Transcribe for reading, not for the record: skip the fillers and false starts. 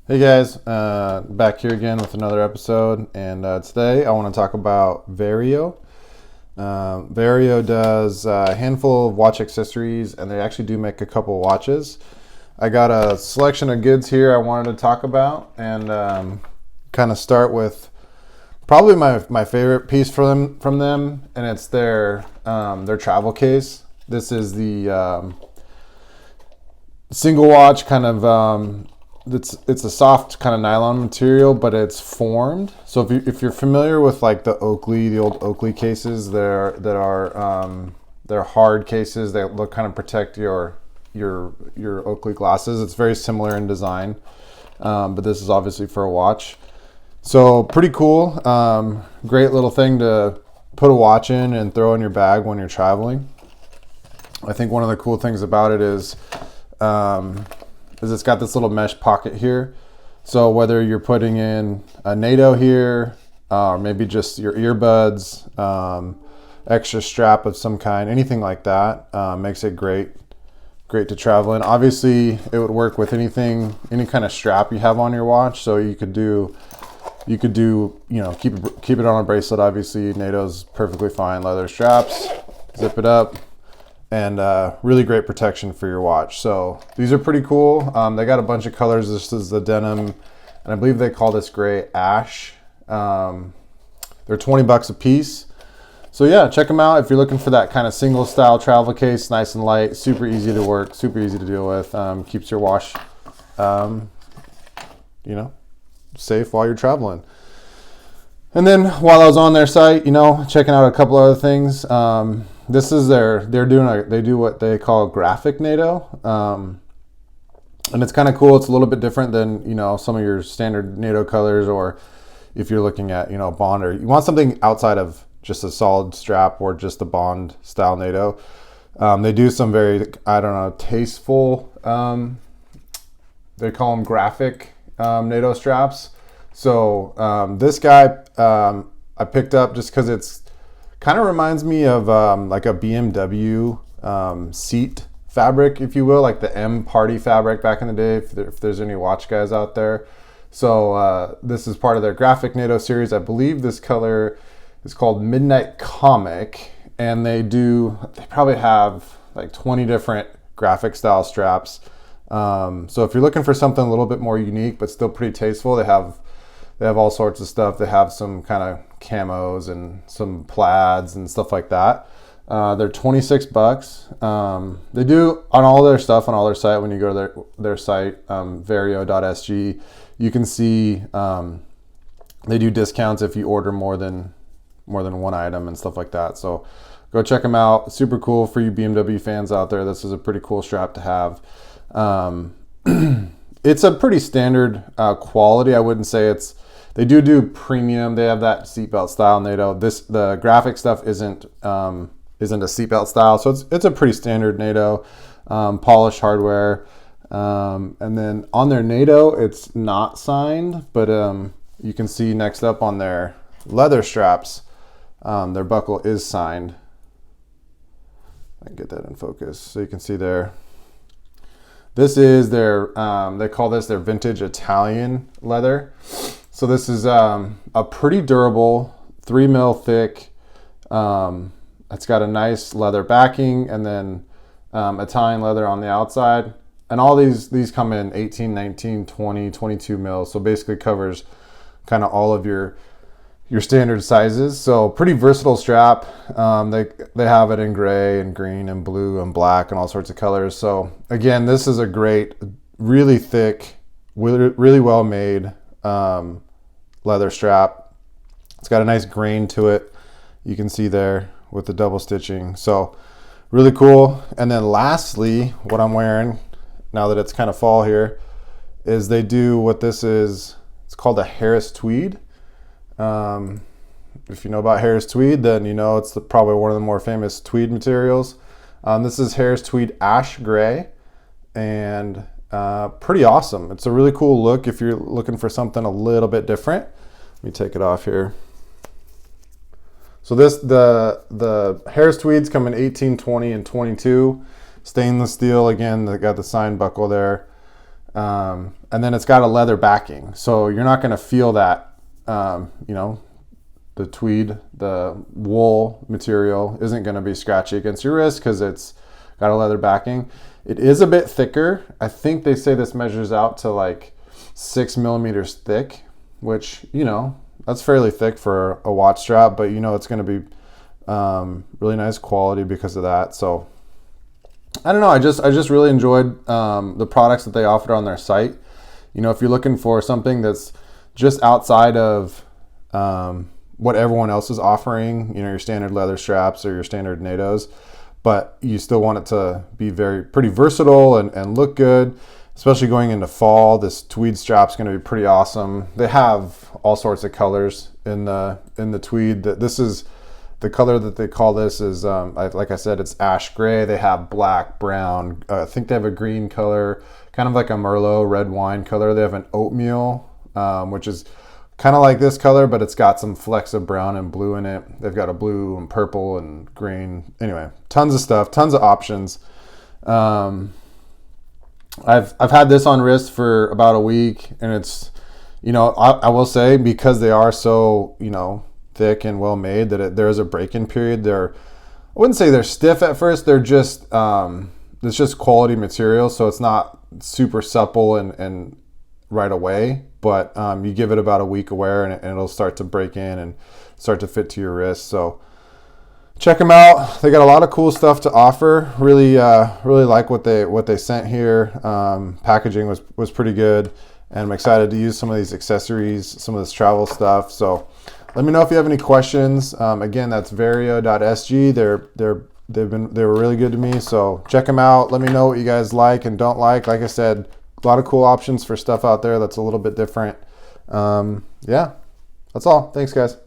Hey guys, back here again with another episode, and today I want to talk about Vario. Vario does a handful of watch accessories, and they actually do make a couple watches. I got a selection of goods here I wanted to talk about, and kind of start with probably my favorite piece from them, and it's their travel case. This is the single watch kind of. It's a soft kind of nylon material, but it's formed. So if you're familiar with like the old Oakley cases, they're hard cases. They'll kind of protect your Oakley glasses. It's very similar in design, but this is obviously for a watch. So pretty cool. Great little thing to put a watch in and throw in your bag when you're traveling. I think one of the cool things about it is it's got this little mesh pocket here. So whether you're putting in a NATO here, or maybe just your earbuds, extra strap of some kind, anything like that, makes it great to travel in. Obviously, it would work with any kind of strap you have on your watch. So you could do, keep it on a bracelet. Obviously, NATO's perfectly fine. Leather straps, zip it up. And really great protection for your watch. So these are pretty cool. They got a bunch of colors. This is the denim, and I believe they call this gray ash. They're $20 a piece. So yeah, check them out if you're looking for that kind of single style travel case, nice and light, super easy to work, super easy to deal with. Keeps your watch, safe while you're traveling. And then while I was on their site, checking out a couple other things. This is they do what they call graphic NATO, and it's kind of cool. It's a little bit different than some of your standard NATO colors, or if you're looking at Bond, or you want something outside of just a solid strap or just a Bond style NATO. They do some very tasteful. They call them graphic NATO straps. So this guy I picked up just because it's kind of reminds me of like a BMW seat fabric, if you will, like the M Party fabric back in the day, if there's any watch guys out there. So this is part of their graphic NATO series. I believe this color is called Midnight Comic, and they probably have like 20 different graphic style straps. So if you're looking for something a little bit more unique but still pretty tasteful, they have all sorts of stuff. They have some kind of camos and some plaids and stuff like that. They're $26. They do on all their stuff on all their site. When you go to their site, Vario.sg, you can see they do discounts if you order more than one item and stuff like that. So go check them out. Super cool for you BMW fans out there. This is a pretty cool strap to have. It's a pretty standard quality. I wouldn't say they do premium. They have that seatbelt style NATO. The graphic stuff isn't a seatbelt style, so it's a pretty standard NATO, polished hardware. And then on their NATO, it's not signed, but you can see next up on their leather straps, their buckle is signed. I can get that in focus, so you can see there. This is their, they call this their vintage Italian leather. So this is a pretty durable, 3 mil thick. It's got a nice leather backing, and then Italian leather on the outside. And all these come in 18, 19, 20, 22 mil. So basically covers kind of all of your standard sizes. So pretty versatile strap. They have it in gray and green and blue and black and all sorts of colors. So again, this is a great, really thick, really well made leather strap. It's got a nice grain to it. You can see there with the double stitching. So really cool. And then lastly, what I'm wearing now that it's kind of fall here is they do what this is. It's called a Harris tweed. If you know about Harris tweed, then it's probably one of the more famous tweed materials. This is Harris tweed ash gray, and pretty awesome. It's a really cool look if you're looking for something a little bit different. Let me take it off here. So the Harris tweeds come in 18, 20, and 22. Stainless steel, again, they got the sign buckle there. And then it's got a leather backing, so you're not going to feel that, the tweed, the wool material isn't going to be scratchy against your wrist because it's got a leather backing. It is a bit thicker. I think they say this measures out to like 6 millimeters thick, which, that's fairly thick for a watch strap, but it's going to be really nice quality because of that. So I don't know. I just really enjoyed the products that they offered on their site. If you're looking for something that's just outside of what everyone else is offering, your standard leather straps or your standard NATOs, but you still want it to be pretty versatile and look good, especially going into fall. This tweed strap's going to be pretty awesome. They have all sorts of colors in the tweed. This is the color that they call this is, like I said, it's ash gray. They have black, brown. I think they have a green color, kind of like a Merlot red wine color. They have an oatmeal, which is kind of like this color, but it's got some flecks of brown and blue in it. They've got a blue and purple and green. Anyway, tons of stuff, tons of options. I've had this on wrist for about a week, and it's, I will say, because they are so, thick and well made, that there is a break-in period. I wouldn't say they're stiff at first. They're just it's just quality material, so it's not super supple and right away. But you give it about a week of wear, and it'll start to break in and start to fit to your wrist. So check them out. They got a lot of cool stuff to offer. Really like what they sent here. Packaging was pretty good, and I'm excited to use some of these accessories, some of this travel stuff. So let me know if you have any questions. Again, that's Vario.sg. They were really good to me. So check them out. Let me know what you guys like and don't like. Like I said, a lot of cool options for stuff out there that's a little bit different. Yeah, that's all. Thanks, guys.